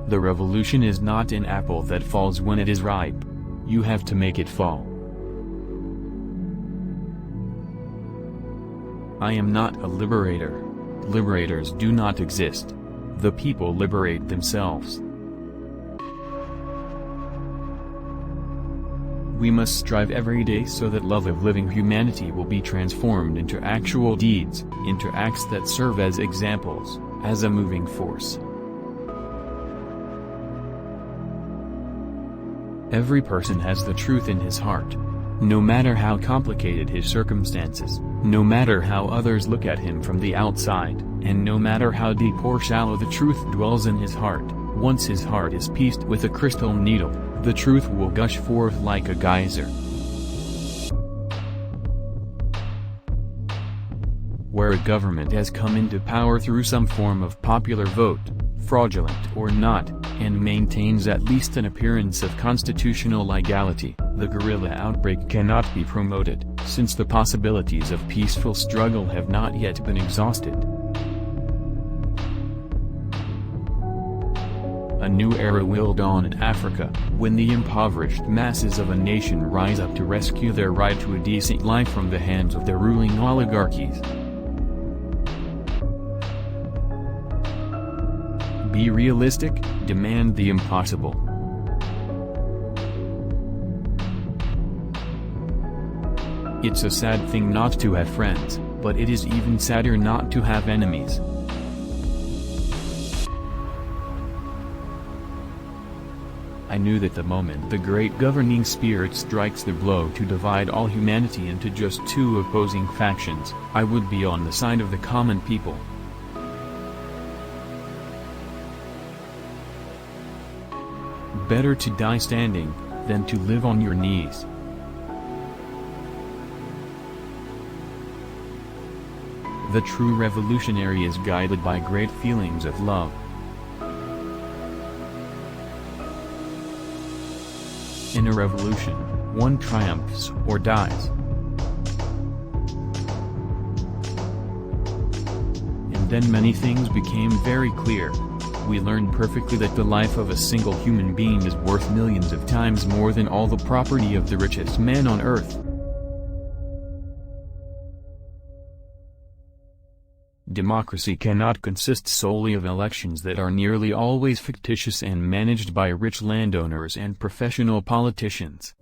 The revolution is not an apple that falls when it is ripe. You have to make it fall. I am not a liberator. Liberators do not exist. The people liberate themselves. We must strive every day so that love of living humanity will be transformed into actual deeds, into acts that serve as examples, as a moving force. Every person has the truth in his heart. No matter how complicated his circumstances, no matter how others look at him from the outside, and no matter how deep or shallow the truth dwells in his heart, once his heart is pieced with a crystal needle, the truth will gush forth like a geyser. Where a government has come into power through some form of popular vote, fraudulent or not, and maintains at least an appearance of constitutional legality, the guerrilla outbreak cannot be promoted, since the possibilities of peaceful struggle have not yet been exhausted. A new era will dawn in Africa, when the impoverished masses of a nation rise up to rescue their right to a decent life from the hands of the ruling oligarchies. Be realistic, demand the impossible. It's a sad thing not to have friends, but it is even sadder not to have enemies. I knew that the moment the great governing spirit strikes the blow to divide all humanity into just two opposing factions, I would be on the side of the common people. Better to die standing, than to live on your knees. The true revolutionary is guided by great feelings of love. In a revolution, one triumphs or dies. And then many things became very clear. We learned perfectly that the life of a single human being is worth millions of times more than all the property of the richest man on earth. Democracy cannot consist solely of elections that are nearly always fictitious and managed by rich landowners and professional politicians.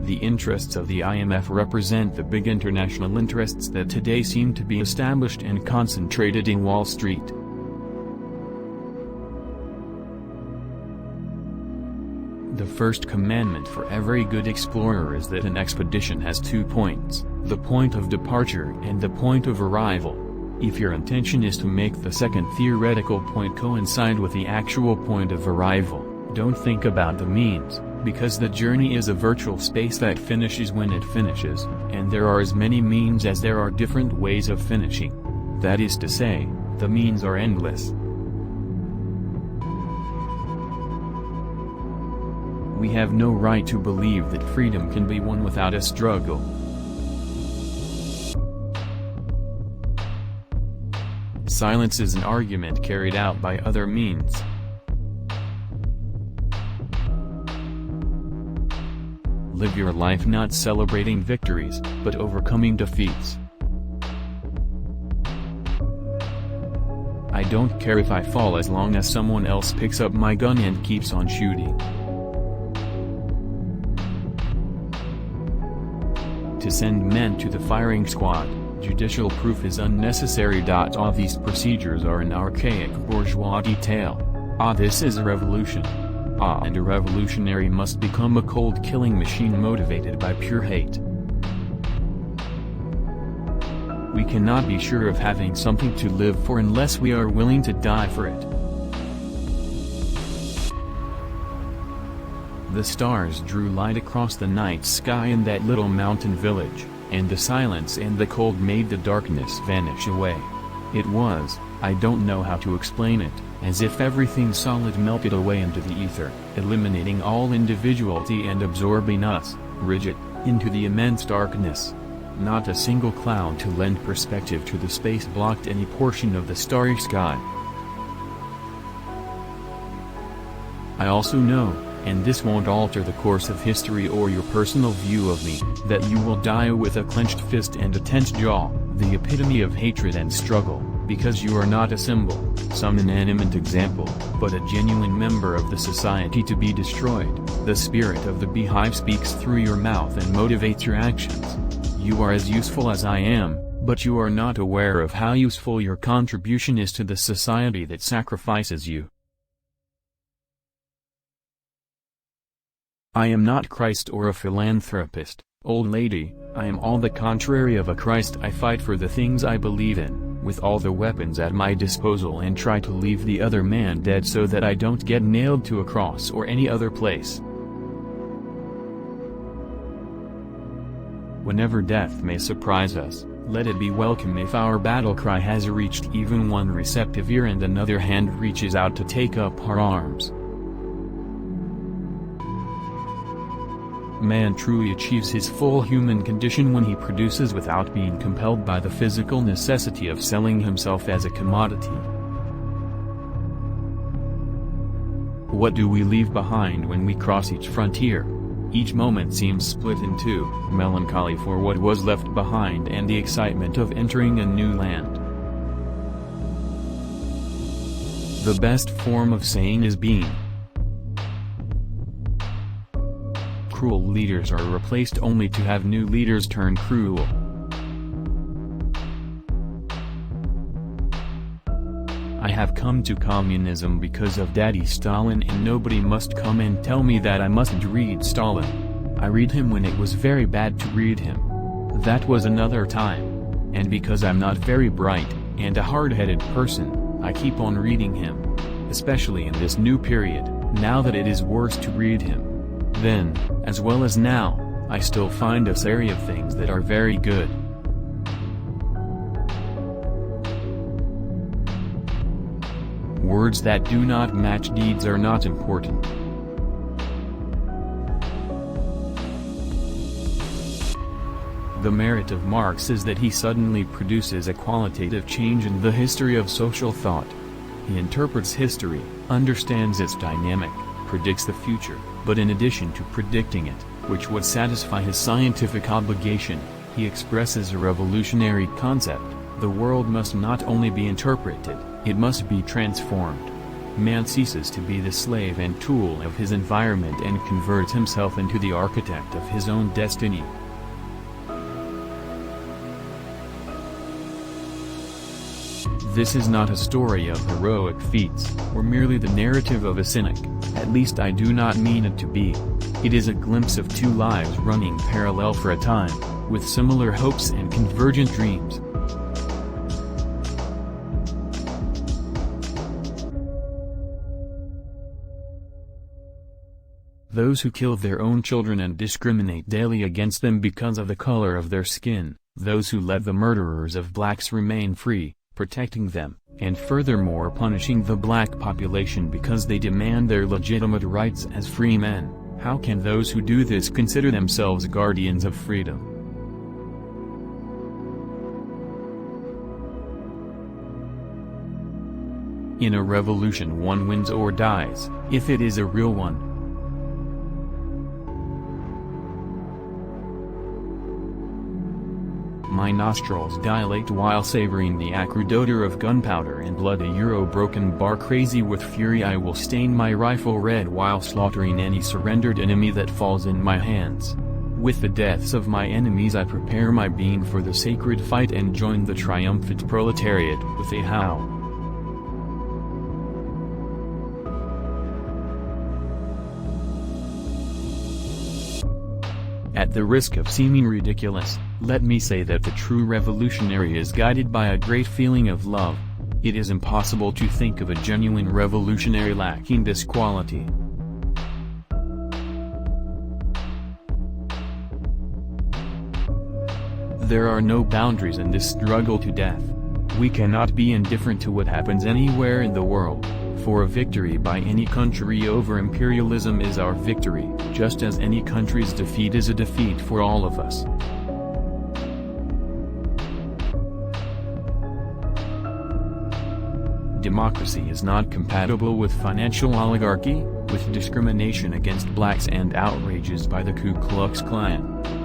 The interests of the IMF represent the big international interests that today seem to be established and concentrated in Wall Street. The first commandment for every good explorer is that an expedition has 2 points, the point of departure and the point of arrival. If your intention is to make the second theoretical point coincide with the actual point of arrival, don't think about the means, because the journey is a virtual space that finishes when it finishes, and there are as many means as there are different ways of finishing. That is to say, the means are endless. We have no right to believe that freedom can be won without a struggle. Silence is an argument carried out by other means. Live your life not celebrating victories, but overcoming defeats. I don't care if I fall as long as someone else picks up my gun and keeps on shooting. To send men to the firing squad, judicial proof is unnecessary. All these procedures are an archaic bourgeois detail. This is a revolution. And a revolutionary must become a cold killing machine motivated by pure hate. We cannot be sure of having something to live for unless we are willing to die for it. The stars drew light across the night sky in that little mountain village, and the silence and the cold made the darkness vanish away. It was, I don't know how to explain it, as if everything solid melted away into the ether, eliminating all individuality and absorbing us, rigid, into the immense darkness. not a single cloud to lend perspective to the space blocked any portion of the starry sky. I also know, and this won't alter the course of history or your personal view of me, that you will die with a clenched fist and a tense jaw, the epitome of hatred and struggle, because you are not a symbol, some inanimate example, but a genuine member of the society to be destroyed. The spirit of the beehive speaks through your mouth and motivates your actions. You are as useful as I am, but you are not aware of how useful your contribution is to the society that sacrifices you. I am not Christ or a philanthropist, old lady. I am all the contrary of a Christ. I fight for the things I believe in, with all the weapons at my disposal, and try to leave the other man dead so that I don't get nailed to a cross or any other place. Whenever death may surprise us, let it be welcome if our battle cry has reached even one receptive ear and another hand reaches out to take up our arms. Man truly achieves his full human condition when he produces without being compelled by the physical necessity of selling himself as a commodity. What do we leave behind when we cross each frontier? Each moment seems split in two, melancholy for what was left behind and the excitement of entering a new land. The best form of saying is being. Cruel leaders are replaced only to have new leaders turn cruel. I have come to communism because of Daddy Stalin, and nobody must come and tell me that I mustn't read Stalin. I read him when it was very bad to read him. That was another time. And because I'm not very bright, and a hard-headed person, I keep on reading him. Especially in this new period, now that it is worse to read him. Then, as well as now, I still find a series of things that are very good. Words that do not match deeds are not important. The merit of Marx is that he suddenly produces a qualitative change in the history of social thought. He interprets history, understands its dynamic, predicts the future, but in addition to predicting it, which would satisfy his scientific obligation, he expresses a revolutionary concept: the world must not only be interpreted, it must be transformed. Man ceases to be the slave and tool of his environment and converts himself into the architect of his own destiny. This is not a story of heroic feats, or merely the narrative of a cynic, at least I do not mean it to be. It is a glimpse of two lives running parallel for a time, with similar hopes and convergent dreams. Those who kill their own children and discriminate daily against them because of the color of their skin, those who let the murderers of blacks remain free, protecting them, and furthermore punishing the black population because they demand their legitimate rights as free men, how can those who do this consider themselves guardians of freedom? In a revolution one wins or dies, if it is a real one. My nostrils dilate while savoring the acrid odor of gunpowder and blood. A broken bar. Crazy with fury, I will stain my rifle red while slaughtering any surrendered enemy that falls in my hands. With the deaths of my enemies I prepare my being for the sacred fight and join the triumphant proletariat with a howl. At the risk of seeming ridiculous, let me say that the true revolutionary is guided by a great feeling of love. It is impossible to think of a genuine revolutionary lacking this quality. There are no boundaries in this struggle to death. We cannot be indifferent to what happens anywhere in the world, for a victory by any country over imperialism is our victory, just as any country's defeat is a defeat for all of us. Democracy is not compatible with financial oligarchy, with discrimination against blacks and outrages by the Ku Klux Klan.